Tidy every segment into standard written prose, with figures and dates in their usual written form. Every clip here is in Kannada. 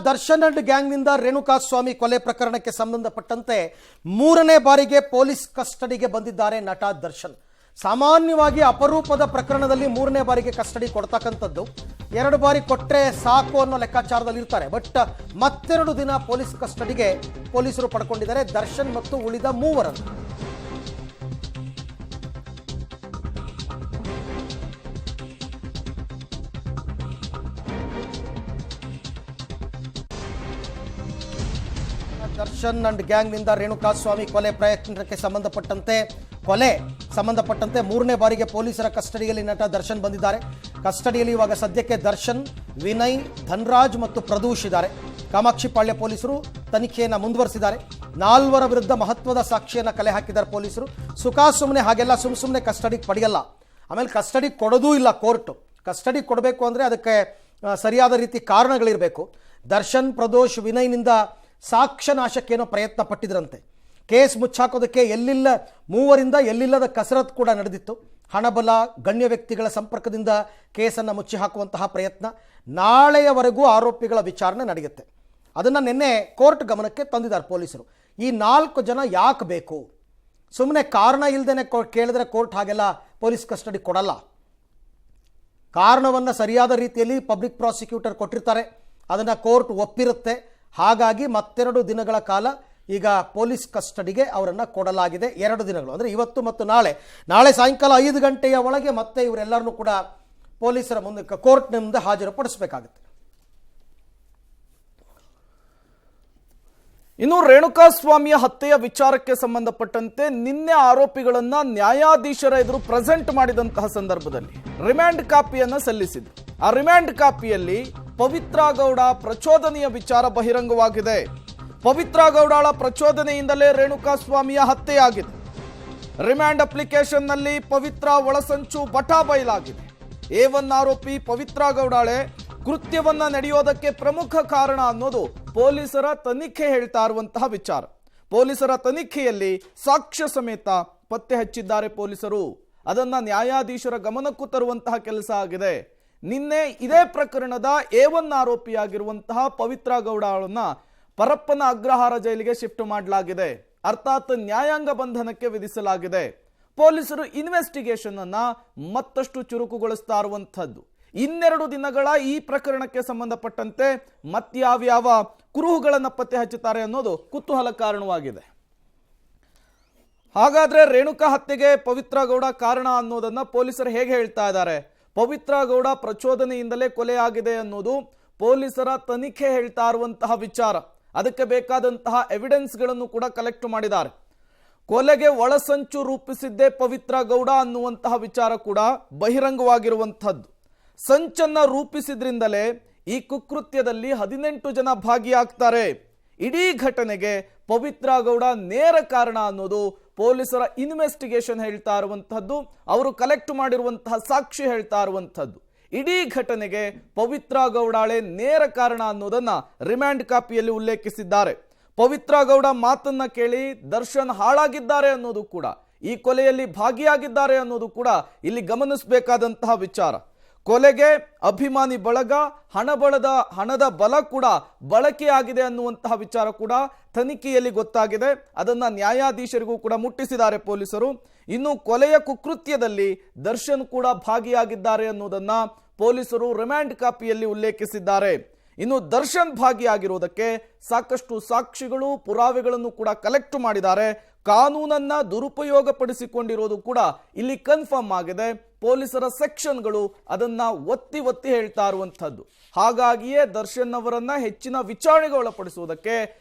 ದರ್ಶನ್ ಅಂಡ್ ಗ್ಯಾಂಗ್ನಿಂದ ರೇಣುಕಾಸ್ವಾಮಿ ಕೊಲೆ ಪ್ರಕರಣಕ್ಕೆ ಸಂಬಂಧಪಟ್ಟಂತೆ ಮೂರನೇ ಬಾರಿಗೆ ಪೊಲೀಸ್ ಕಸ್ಟಡಿಗೆ ಬಂದಿದ್ದಾರೆ ನಟ ದರ್ಶನ್. ಸಾಮಾನ್ಯವಾಗಿ ಅಪರೂಪದ ಪ್ರಕರಣದಲ್ಲಿ ಮೂರನೇ ಬಾರಿಗೆ ಕಸ್ಟಡಿ ಕೊಡ್ತಕ್ಕಂಥದ್ದು, 2 ಬಾರಿ ಕೊಟ್ಟರೆ ಸಾಕು ಅನ್ನೋ ಲೆಕ್ಕಾಚಾರದಲ್ಲಿ ಇರ್ತಾರೆ. ಬಟ್ ಮತ್ತೆರಡು ದಿನ ಪೊಲೀಸ್ ಕಸ್ಟಡಿಗೆ ಪೊಲೀಸರು ಪಡ್ಕೊಂಡಿದ್ದಾರೆ ದರ್ಶನ್ ಮತ್ತು ಉಳಿದ ಮೂವರನ್ನು. ದರ್ಶನ್ ಅಂಡ್ ಗ್ಯಾಂಗ್ನಿಂದ ರೇಣುಕಾಸ್ವಾಮಿ ಕೊಲೆ ಪ್ರಯತ್ನಕ್ಕೆ ಸಂಬಂಧಪಟ್ಟಂತೆ ಮೂರನೇ ಬಾರಿಗೆ ಪೊಲೀಸರ ಕಸ್ಟಡಿಯಲ್ಲಿ ನಟ ದರ್ಶನ್ ಬಂದಿದ್ದಾರೆ. ಕಸ್ಟಡಿಯಲ್ಲಿ ಇವಾಗ ಸದ್ಯಕ್ಕೆ ದರ್ಶನ್, ವಿನಯ್, ಧನ್ರಾಜ್ ಮತ್ತು ಪ್ರದೂಷ್ ಇದ್ದಾರೆ. ಕಾಮಾಕ್ಷಿಪಾಳ್ಯ ಪೊಲೀಸರು ತನಿಖೆಯನ್ನು ಮುಂದುವರಿಸಿದ್ದಾರೆ. 4 ವಿರುದ್ಧ ಮಹತ್ವದ ಸಾಕ್ಷಿಯನ್ನು ಕಲೆ ಹಾಕಿದ್ದಾರೆ ಪೊಲೀಸರು. ಸುಮ್ಮನೆ ಹಾಗೆಲ್ಲ ಸುಮ್ಮನೆ ಕಸ್ಟಡಿಗೆ ಪಡೆಯಲ್ಲ, ಆಮೇಲೆ ಕಸ್ಟಡಿ ಕೊಡೋದೂ ಇಲ್ಲ ಕೋರ್ಟು. ಕಸ್ಟಡಿ ಕೊಡಬೇಕು ಅಂದರೆ ಅದಕ್ಕೆ ಸರಿಯಾದ ರೀತಿ ಕಾರಣಗಳಿರಬೇಕು. ದರ್ಶನ್, ಪ್ರದೋಷ್, ವಿನಯ್ನಿಂದ ಸಾಕ್ಷ್ಯ ನಾಶಕ್ಕೇನೋ ಪ್ರಯತ್ನ ಪಟ್ಟಿದ್ರಂತೆ. ಕೇಸ್ ಮುಚ್ಚಾಕೋದಕ್ಕೆ ಮೂವರಿಂದ ಎಲ್ಲಿಲ್ಲದ ಕಸರತ್ತು ಕೂಡ ನಡೆದಿತ್ತು. ಹಣಬಲ, ಗಣ್ಯ ವ್ಯಕ್ತಿಗಳ ಸಂಪರ್ಕದಿಂದ ಕೇಸನ್ನು ಮುಚ್ಚಿ ಹಾಕುವಂತಹ ಪ್ರಯತ್ನ. ನಾಳೆಯವರೆಗೂ ಆರೋಪಿಗಳ ವಿಚಾರಣೆ ನಡೆಯುತ್ತೆ. ಅದನ್ನು ನಿನ್ನೆ ಕೋರ್ಟ್ ಗಮನಕ್ಕೆ ತಂದಿದ್ದಾರೆ ಪೊಲೀಸರು. ಈ 4 ಜನ ಯಾಕೆ ಬೇಕು? ಸುಮ್ಮನೆ ಕಾರಣ ಇಲ್ಲದೇ ಕೇಳಿದ್ರೆ ಕೋರ್ಟ್ ಹಾಗೆಲ್ಲ ಪೊಲೀಸ್ ಕಸ್ಟಡಿ ಕೊಡಲ್ಲ. ಕಾರಣವನ್ನು ಸರಿಯಾದ ರೀತಿಯಲ್ಲಿ ಪಬ್ಲಿಕ್ ಪ್ರಾಸಿಕ್ಯೂಟರ್ ಕೊಟ್ಟಿರ್ತಾರೆ, ಅದನ್ನು ಕೋರ್ಟ್ ಒಪ್ಪಿರುತ್ತೆ. ಹಾಗಾಗಿ ಮತ್ತೆರಡು ದಿನಗಳ ಕಾಲ ಈಗ ಪೊಲೀಸ್ ಕಸ್ಟಡಿಗೆ ಅವರನ್ನು ಕೊಡಲಾಗಿದೆ. 2 ದಿನಗಳು ಅಂದರೆ ಇವತ್ತು ಮತ್ತು ನಾಳೆ ಸಾಯಂಕಾಲ 5 ಗಂಟೆಯ ಒಳಗೆ ಮತ್ತೆ ಇವರೆಲ್ಲರನ್ನೂ ಕೂಡ ಪೊಲೀಸರ ಮುಂದೆ ಕೋರ್ಟ್ ಮುಂದೆ ಹಾಜರುಪಡಿಸಬೇಕಾಗುತ್ತೆ. ಇನ್ನು ರೇಣುಕಾಸ್ವಾಮಿಯ ಹತ್ಯೆಯ ವಿಚಾರಕ್ಕೆ ಸಂಬಂಧಪಟ್ಟಂತೆ ನಿನ್ನೆ ಆರೋಪಿಗಳನ್ನ ನ್ಯಾಯಾಧೀಶರ ಎದುರು ಪ್ರೆಸೆಂಟ್ ಮಾಡಿದಂತಹ ಸಂದರ್ಭದಲ್ಲಿ ರಿಮ್ಯಾಂಡ್ ಕಾಪಿಯನ್ನು ಸಲ್ಲಿಸಿದ್ರು. ಆ ರಿಮ್ಯಾಂಡ್ ಕಾಪಿಯಲ್ಲಿ ಪವಿತ್ರ ಗೌಡ ಪ್ರಚೋದನೆಯ ವಿಚಾರ ಬಹಿರಂಗವಾಗಿದೆ. ಪವಿತ್ರ ಗೌಡಳ ಪ್ರಚೋದನೆಯಿಂದಲೇ ರೇಣುಕಾಸ್ವಾಮಿಯ ಹತ್ಯೆಯಾಗಿದೆ. ರಿಮ್ಯಾಂಡ್ ಅಪ್ಲಿಕೇಶನ್ನಲ್ಲಿ ಪವಿತ್ರ ಒಳಸಂಚು ಬಟಾ ಬಯಲಾಗಿದೆ. A1 ಆರೋಪಿ ಪವಿತ್ರ ಗೌಡಾಳೆ ಕೃತ್ಯವನ್ನ ನಡೆಯೋದಕ್ಕೆ ಪ್ರಮುಖ ಕಾರಣ ಅನ್ನೋದು ಪೊಲೀಸರ ತನಿಖೆ ಹೇಳ್ತಾ ಇರುವಂತಹ ವಿಚಾರ. ಪೊಲೀಸರ ತನಿಖೆಯಲ್ಲಿ ಸಾಕ್ಷ್ಯ ಸಮೇತ ಪತ್ತೆ ಹಚ್ಚಿದ್ದಾರೆ ಪೊಲೀಸರು. ಅದನ್ನ ನ್ಯಾಯಾಧೀಶರ ಗಮನಕ್ಕೂ ತರುವಂತಹ ಕೆಲಸ ಆಗಿದೆ. ನಿನ್ನೆ ಇದೇ ಪ್ರಕರಣದ A1 ಆರೋಪಿಯಾಗಿರುವಂತಹ ಪವಿತ್ರ ಗೌಡಳನ್ನ ಪರಪ್ಪನ ಅಗ್ರಹಾರ ಜೈಲಿಗೆ ಶಿಫ್ಟ್ ಮಾಡಲಾಗಿದೆ. ಅರ್ಥಾತ್ ನ್ಯಾಯಾಂಗ ಬಂಧನಕ್ಕೆ ವಿಧಿಸಲಾಗಿದೆ. ಪೊಲೀಸರು ಇನ್ವೆಸ್ಟಿಗೇಷನ್ ಅನ್ನ ಮತ್ತಷ್ಟು ಚುರುಕುಗೊಳಿಸ್ತಾ ಇರುವಂತಹದ್ದು. 2 ದಿನಗಳ ಈ ಪ್ರಕರಣಕ್ಕೆ ಸಂಬಂಧಪಟ್ಟಂತೆ ಮತ್ಯಾವ್ಯಾವ ಕುರುಹುಗಳನ್ನು ಪತ್ತೆ ಹಚ್ಚುತ್ತಾರೆ ಅನ್ನೋದು ಕುತೂಹಲ ಕಾರಣವಾಗಿದೆ. ಹಾಗಾದ್ರೆ ರೇಣುಕಾ ಹತ್ಯೆಗೆ ಪವಿತ್ರ ಗೌಡ ಕಾರಣ ಅನ್ನೋದನ್ನ ಪೊಲೀಸರು ಹೇಗೆ ಹೇಳ್ತಾ ಇದ್ದಾರೆ? ಪವಿತ್ರ ಗೌಡ ಪ್ರಚೋದನೆಯಿಂದಲೇ ಕೊಲೆಯಾಗಿದೆ ಅನ್ನೋದು ಪೊಲೀಸರ ತನಿಖೆ ಹೇಳ್ತಾ ಇರುವಂತಹ ವಿಚಾರ. ಅದಕ್ಕೆ ಬೇಕಾದಂತಹ ಎವಿಡೆನ್ಸ್ಗಳನ್ನು ಕೂಡ ಕಲೆಕ್ಟ್ ಮಾಡಿದ್ದಾರೆ. ಕೊಲೆಗೆ ಒಳಸಂಚು ರೂಪಿಸಿದ್ದೇ ಪವಿತ್ರ ಗೌಡ ಅನ್ನುವಂತಹ ವಿಚಾರ ಕೂಡ ಬಹಿರಂಗವಾಗಿರುವಂತಹದ್ದು. ಸಂಚನ್ನ ರೂಪಿಸಿದ್ರಿಂದಲೇ ಈ ಕುಕೃತ್ಯದಲ್ಲಿ 18 ಜನ ಭಾಗಿಯಾಗ್ತಾರೆ. ಇಡೀ ಘಟನೆಗೆ ಪವಿತ್ರ ಗೌಡ ನೇರ ಕಾರಣ ಅನ್ನೋದು ಪೊಲೀಸರ ಇನ್ವೆಸ್ಟಿಗೇಷನ್ ಹೇಳ್ತಾ ಇರುವಂತಹದ್ದು. ಅವರು ಕಲೆಕ್ಟ್ ಮಾಡಿರುವಂತಹ ಸಾಕ್ಷಿ ಹೇಳ್ತಾ ಇರುವಂತಹದ್ದು. ಇಡೀ ಘಟನೆಗೆ ಪವಿತ್ರ ಗೌಡಾಳೆ ನೇರ ಕಾರಣ ಅನ್ನೋದನ್ನ ರಿಮ್ಯಾಂಡ್ ಕಾಪಿಯಲ್ಲಿ ಉಲ್ಲೇಖಿಸಿದ್ದಾರೆ. ಪವಿತ್ರ ಗೌಡ ಮಾತನ್ನ ಕೇಳಿ ದರ್ಶನ್ ಹಾಳಾಗಿದ್ದಾರೆ ಅನ್ನೋದು ಕೂಡ, ಈ ಕೊಲೆಯಲ್ಲಿ ಭಾಗಿಯಾಗಿದ್ದಾರೆ ಅನ್ನೋದು ಕೂಡ ಇಲ್ಲಿ ಗಮನಿಸಬೇಕಾದಂತಹ ವಿಚಾರ. ಕೊಲೆಗೆ ಅಭಿಮಾನಿ ಬಳಗ, ಹಣದ ಬಲ ಕೂಡ ಬಳಕೆಯಾಗಿದೆ ಅನ್ನುವಂತಹ ವಿಚಾರ ಕೂಡ ತನಿಖೆಯಲ್ಲಿ ಗೊತ್ತಾಗಿದೆ. ಅದನ್ನ ನ್ಯಾಯಾಧೀಶರಿಗೂ ಕೂಡ ಮುಟ್ಟಿಸಿದ್ದಾರೆ ಪೊಲೀಸರು. ಇನ್ನು ಕೊಲೆಯ ಕುಕೃತ್ಯದಲ್ಲಿ ದರ್ಶನ್ ಕೂಡ ಭಾಗಿಯಾಗಿದ್ದಾರೆ ಅನ್ನೋದನ್ನ ಪೊಲೀಸರು ರಿಮ್ಯಾಂಡ್ ಕಾಪಿಯಲ್ಲಿ ಉಲ್ಲೇಖಿಸಿದ್ದಾರೆ. ಇನ್ನು ದರ್ಶನ್ ಭಾಗಿಯಾಗಿರುವುದಕ್ಕೆ ಸಾಕಷ್ಟು ಸಾಕ್ಷಿಗಳು, ಪುರಾವೆಗಳನ್ನು ಕೂಡ ಕಲೆಕ್ಟ್ ಮಾಡಿದ್ದಾರೆ. ಕಾನೂನನ್ನ ದುರುಪಯೋಗ ಪಡಿಸಿಕೊಂಡಿರೋದು ಕೂಡ ಇಲ್ಲಿ ಕನ್ಫರ್ಮ್ ಆಗಿದೆ. ಪೊಲೀಸರ ಸೆಕ್ಷನ್ಗಳು ಅದನ್ನ ಒತ್ತಿ ಹೇಳ್ತಾ ಇರುವಂತಹದ್ದು. ಹಾಗಾಗಿಯೇ ದರ್ಶನ್ ಅವರನ್ನ ಹೆಚ್ಚಿನ ವಿಚಾರಣೆಗೆ ಒಳಪಡಿಸುವುದಕ್ಕೆ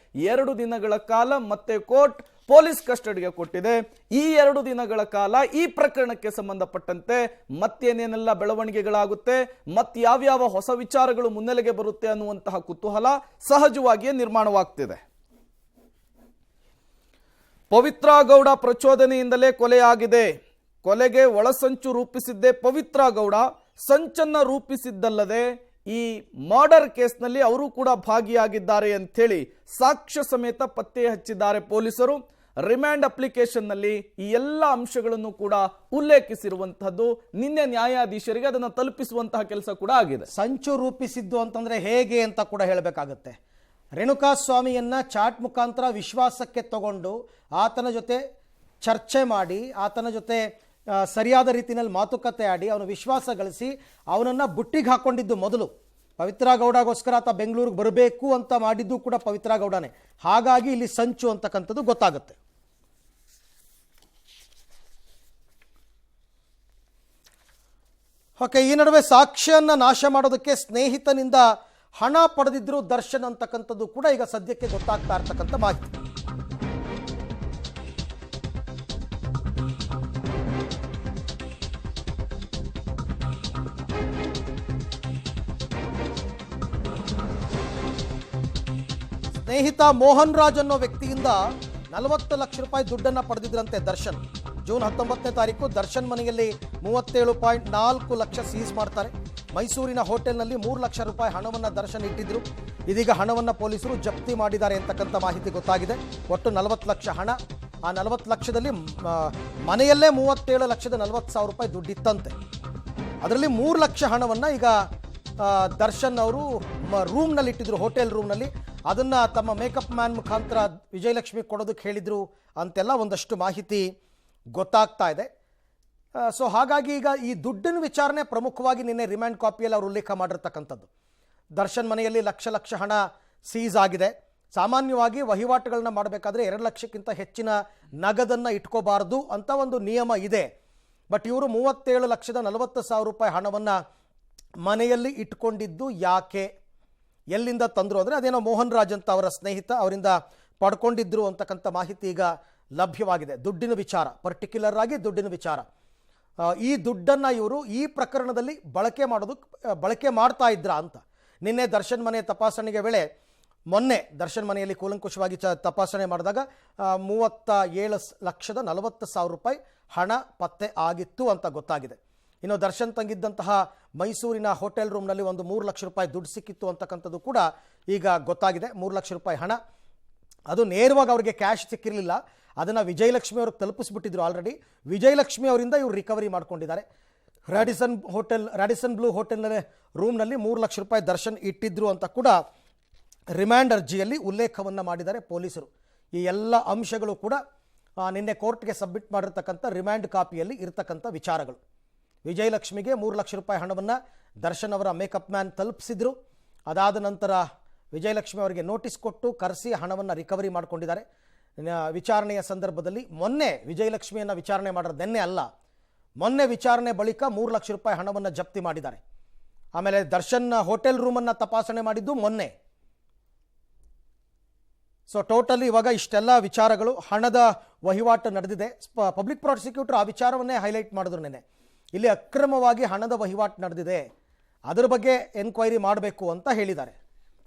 2 ದಿನಗಳ ಕಾಲ ಮತ್ತೆ ಕೋರ್ಟ್ ಪೊಲೀಸ್ ಕಸ್ಟಡಿಗೆ ಕೊಟ್ಟಿದೆ. ಈ 2 ದಿನಗಳ ಕಾಲ ಈ ಪ್ರಕರಣಕ್ಕೆ ಸಂಬಂಧಪಟ್ಟಂತೆ ಮತ್ತೇನೇನೆಲ್ಲ ಬೆಳವಣಿಗೆಗಳಾಗುತ್ತೆ, ಯಾವ್ಯಾವ ಹೊಸ ವಿಚಾರಗಳು ಮುನ್ನೆಲೆಗೆ ಬರುತ್ತೆ ಅನ್ನುವಂತಹ ಕುತೂಹಲ ಸಹಜವಾಗಿಯೇ ನಿರ್ಮಾಣವಾಗ್ತಿದೆ. ಪವಿತ್ರ ಗೌಡ ಪ್ರಚೋದನೆಯಿಂದಲೇ ಕೊಲೆಯಾಗಿದೆ. ಕೊಲೆಗೆ ಒಳಸಂಚು ರೂಪಿಸಿದ್ದೇ ಪವಿತ್ರ ಗೌಡ. ಸಂಚನ್ನ ರೂಪಿಸಿದ್ದಲ್ಲದೆ ಈ ಮರ್ಡರ್ ಕೇಸ್ನಲ್ಲಿ ಅವರು ಕೂಡ ಭಾಗಿಯಾಗಿದ್ದಾರೆ ಅಂತೇಳಿ ಸಾಕ್ಷ್ಯ ಸಮೇತ ಪತ್ತೆ ಹಚ್ಚಿದ್ದಾರೆ ಪೊಲೀಸರು. ರಿಮ್ಯಾಂಡ್ ಅಪ್ಲಿಕೇಶನ್ನಲ್ಲಿ ಈ ಎಲ್ಲ ಅಂಶಗಳನ್ನು ಕೂಡ ಉಲ್ಲೇಖಿಸಿರುವಂತಹದ್ದು. ನಿನ್ನೆ ನ್ಯಾಯಾಧೀಶರಿಗೆ ಅದನ್ನು ತಲುಪಿಸುವಂತಹ ಕೆಲಸ ಕೂಡ ಆಗಿದೆ. ಸಂಚು ರೂಪಿಸಿದ್ದು ಅಂತಂದ್ರೆ ಹೇಗೆ ಅಂತ ಕೂಡ ಹೇಳಬೇಕಾಗತ್ತೆ. ರೇಣುಕಾಸ್ವಾಮಿಯನ್ನ ಚಾಟ್ ಮುಖಾಂತರ ವಿಶ್ವಾಸಕ್ಕೆ ತಗೊಂಡು ಆತನ ಜೊತೆ ಚರ್ಚೆ ಮಾಡಿ, ಆತನ ಜೊತೆ ಸರಿಯಾದ ರೀತಿಯಲ್ಲಿ ಮಾತುಕತೆ ಆಡಿ ಅವನು ವಿಶ್ವಾಸ ಗಳಿಸಿ ಅವನನ್ನು ಬುಟ್ಟಿಗೆ ಹಾಕೊಂಡಿದ್ದು ಮೊದಲು ಪವಿತ್ರ ಗೌಡಗೋಸ್ಕರ ಆತ ಬೆಂಗಳೂರಿಗೆ ಬರಬೇಕು ಅಂತ ಮಾಡಿದ್ದು ಕೂಡ ಪವಿತ್ರ ಗೌಡನೇ. ಹಾಗಾಗಿ ಇಲ್ಲಿ ಸಂಚು ಅಂತಕ್ಕಂಥದ್ದು ಗೊತ್ತಾಗುತ್ತೆ. ಓಕೆ, ಈ ನಡುವೆ ಸಾಕ್ಷ್ಯವನ್ನು ನಾಶ ಮಾಡೋದಕ್ಕೆ ಸ್ನೇಹಿತನಿಂದ ಹಣ ಪಡೆದಿದ್ರು ದರ್ಶನ್ ಅಂತಕ್ಕಂಥದ್ದು ಕೂಡ ಈಗ ಸದ್ಯಕ್ಕೆ ಗೊತ್ತಾಗ್ತಾ ಇರ್ತಕ್ಕಂಥ ಮಾಹಿತಿ. ಸ್ನೇಹಿತ ಮೋಹನ್ ರಾಜ್ ಅನ್ನೋ ವ್ಯಕ್ತಿಯಿಂದ 40 ಲಕ್ಷ ರೂಪಾಯಿ ದುಡ್ಡನ್ನು ಪಡೆದಿದ್ರಂತೆ ದರ್ಶನ್. ಜೂನ್ 19ನೇ ತಾರೀಕು ದರ್ಶನ್ ಮನೆಯಲ್ಲಿ 37.4 ಲಕ್ಷ ಸೀಸ್ ಮಾಡ್ತಾರೆ. ಮೈಸೂರಿನ ಹೋಟೆಲ್ನಲ್ಲಿ 3 ಲಕ್ಷ ರೂಪಾಯಿ ಹಣವನ್ನು ದರ್ಶನ್ ಇಟ್ಟಿದ್ರು. ಇದೀಗ ಹಣವನ್ನು ಪೊಲೀಸರು ಜಪ್ತಿ ಮಾಡಿದ್ದಾರೆ ಅಂತಕ್ಕಂಥ ಮಾಹಿತಿ ಗೊತ್ತಾಗಿದೆ. ಒಟ್ಟು 40 ಲಕ್ಷ ಹಣ. ಆ 40 ಲಕ್ಷದಲ್ಲಿ ಮನೆಯಲ್ಲೇ 37,40,000 ರೂಪಾಯಿ ದುಡ್ಡಿತ್ತಂತೆ. ಅದರಲ್ಲಿ 3 ಲಕ್ಷ ಹಣವನ್ನು ಈಗ ದರ್ಶನ್ ಅವರು ರೂಮ್ನಲ್ಲಿ ಇಟ್ಟಿದ್ರು, ಹೋಟೆಲ್ ರೂಮ್ನಲ್ಲಿ. ಅದನ್ನು ತಮ್ಮ ಮೇಕಪ್ ಮ್ಯಾನ್ ಮುಖಾಂತರ ವಿಜಯಲಕ್ಷ್ಮಿ ಕೊಡೋದಕ್ಕೆ ಹೇಳಿದರು ಅಂತೆಲ್ಲ ಒಂದಷ್ಟು ಮಾಹಿತಿ ಗೊತ್ತಾಗ್ತಾ ಇದೆ. ಸೊ ಹಾಗಾಗಿ ಈಗ ಈ ದುಡ್ಡಿನ ವಿಚಾರಣೆ ಪ್ರಮುಖವಾಗಿ ನಿನ್ನೆ ರಿಮ್ಯಾಂಡ್ ಕಾಪಿಯಲ್ಲಿ ಅವರು ಉಲ್ಲೇಖ ಮಾಡಿರ್ತಕ್ಕಂಥದ್ದು. ದರ್ಶನ್ ಮನೆಯಲ್ಲಿ ಲಕ್ಷ ಹಣ ಸೀಸ್ ಆಗಿದೆ. ಸಾಮಾನ್ಯವಾಗಿ ವಹಿವಾಟುಗಳನ್ನ ಮಾಡಬೇಕಾದ್ರೆ 2 ಲಕ್ಷಕ್ಕಿಂತ ಹೆಚ್ಚಿನ ನಗದನ್ನು ಇಟ್ಕೋಬಾರ್ದು ಅಂತ ಒಂದು ನಿಯಮ ಇದೆ. ಬಟ್ ಇವರು 37,40,000 ರೂಪಾಯಿ ಹಣವನ್ನು ಮನೆಯಲ್ಲಿ ಇಟ್ಕೊಂಡಿದ್ದು ಯಾಕೆ, ಎಲ್ಲಿಂದ ತಂದರು ಅಂದರೆ ಅದೇನೋ ಮೋಹನ್ ರಾಜ್ ಅಂತ ಅವರ ಸ್ನೇಹಿತ ಅವರಿಂದ ಪಡ್ಕೊಂಡಿದ್ರು ಅಂತಕ್ಕಂಥ ಮಾಹಿತಿ ಈಗ ಲಭ್ಯವಾಗಿದೆ. ದುಡ್ಡಿನ ವಿಚಾರ, ಪರ್ಟಿಕ್ಯುಲರ್ ಆಗಿ ದುಡ್ಡಿನ ವಿಚಾರ. ಈ ದುಡ್ಡನ್ನು ಇವರು ಈ ಪ್ರಕರಣದಲ್ಲಿ ಬಳಕೆ ಮಾಡ್ತಾ ಇದ್ರ ಅಂತ. ನಿನ್ನೆ ದರ್ಶನ್ ಮನೆ ತಪಾಸಣೆಗೆ ವೇಳೆ ಮೊನ್ನೆ ದರ್ಶನ್ ಮನೆಯಲ್ಲಿ ಕೂಲಂಕುಷವಾಗಿ ತಪಾಸಣೆ ಮಾಡಿದಾಗ 37,40,000 ರೂಪಾಯಿ ಹಣ ಪತ್ತೆ ಆಗಿತ್ತು ಅಂತ ಗೊತ್ತಾಗಿದೆ. ಇನ್ನು ದರ್ಶನ್ ತಂಗಿದ್ದಂತಹ ಮೈಸೂರಿನ ಹೋಟೆಲ್ ರೂಮ್ನಲ್ಲಿ ಒಂದು 3 ಲಕ್ಷ ರೂಪಾಯಿ ದುಡ್ಡು ಸಿಕ್ಕಿತ್ತು ಅಂತಕ್ಕಂಥದ್ದು ಕೂಡ ಈಗ ಗೊತ್ತಾಗಿದೆ. 3 ಲಕ್ಷ ರೂಪಾಯಿ ಹಣ ಅದು ನೇರವಾಗಿ ಅವರಿಗೆ ಕ್ಯಾಶ್ ಸಿಕ್ಕಿರಲಿಲ್ಲ. ಅದನ್ನು ವಿಜಯಲಕ್ಷ್ಮಿ ಅವ್ರಿಗೆ ತಲುಪಿಸ್ಬಿಟ್ಟಿದ್ರು ಆಲ್ರೆಡಿ. ವಿಜಯಲಕ್ಷ್ಮಿ ಅವರಿಂದ ಇವರು ರಿಕವರಿ ಮಾಡ್ಕೊಂಡಿದ್ದಾರೆ. ರ್ಯಾಡಿಸನ್ ಬ್ಲೂ ಹೋಟೆಲ್ನಲ್ಲಿ ರೂಮ್ನಲ್ಲಿ 3 ಲಕ್ಷ ರೂಪಾಯಿ ದರ್ಶನ್ ಇಟ್ಟಿದ್ರು ಅಂತ ಕೂಡ ರಿಮ್ಯಾಂಡ್ ಅರ್ಜಿಯಲ್ಲಿ ಉಲ್ಲೇಖವನ್ನು ಮಾಡಿದ್ದಾರೆ ಪೊಲೀಸರು. ಈ ಎಲ್ಲ ಅಂಶಗಳು ಕೂಡ ನಿನ್ನೆ ಕೋರ್ಟ್ಗೆ ಸಬ್ಮಿಟ್ ಮಾಡಿರ್ತಕ್ಕಂಥ ರಿಮ್ಯಾಂಡ್ ಕಾಪಿಯಲ್ಲಿ ಇರತಕ್ಕಂಥ ವಿಚಾರಗಳು. ವಿಜಯಲಕ್ಷ್ಮಿಗೆ 3 ಲಕ್ಷ ರೂಪಾಯಿ ಹಣವನ್ನು ದರ್ಶನ್ ಅವರ ಮೇಕಪ್ ಮ್ಯಾನ್ ತಲುಪಿಸಿದ್ರು. ಅದಾದ ನಂತರ ವಿಜಯಲಕ್ಷ್ಮಿ ಅವರಿಗೆ ನೋಟಿಸ್ ಕೊಟ್ಟು ಕರೆಸಿ ಹಣವನ್ನು ರಿಕವರಿ ಮಾಡಿಕೊಂಡಿದ್ದಾರೆ. ವಿಚಾರಣೆಯ ಸಂದರ್ಭದಲ್ಲಿ ಮೊನ್ನೆ ವಿಜಯಲಕ್ಷ್ಮಿಯನ್ನು ವಿಚಾರಣೆ ಮಾಡೋದು ನಿನ್ನೆ ಅಲ್ಲ, ಮೊನ್ನೆ ವಿಚಾರಣೆ ಬಳಿಕ 3 ಲಕ್ಷ ರೂಪಾಯಿ ಹಣವನ್ನು ಜಪ್ತಿ ಮಾಡಿದ್ದಾರೆ. ಆಮೇಲೆ ದರ್ಶನ್ ಹೋಟೆಲ್ ರೂಮನ್ನು ತಪಾಸಣೆ ಮಾಡಿದ್ದು ಮೊನ್ನೆ. ಸೊ ಟೋಟಲಿ ಇವಾಗ ಇಷ್ಟೆಲ್ಲ ವಿಚಾರಗಳು, ಹಣದ ವಹಿವಾಟು ನಡೆದಿದೆ. ಪಬ್ಲಿಕ್ ಪ್ರಾಸಿಕ್ಯೂಟರ್ ಆ ವಿಚಾರವನ್ನೇ ಹೈಲೈಟ್ ಮಾಡಿದ್ರು ನೆನೆ. ಇಲ್ಲಿ ಅಕ್ರಮವಾಗಿ ಹಣದ ವಹಿವಾಟು ನಡೆದಿದೆ, ಅದರ ಬಗ್ಗೆ ಎನ್ಕ್ವೈರಿ ಮಾಡಬೇಕು ಅಂತ ಹೇಳಿದ್ದಾರೆ.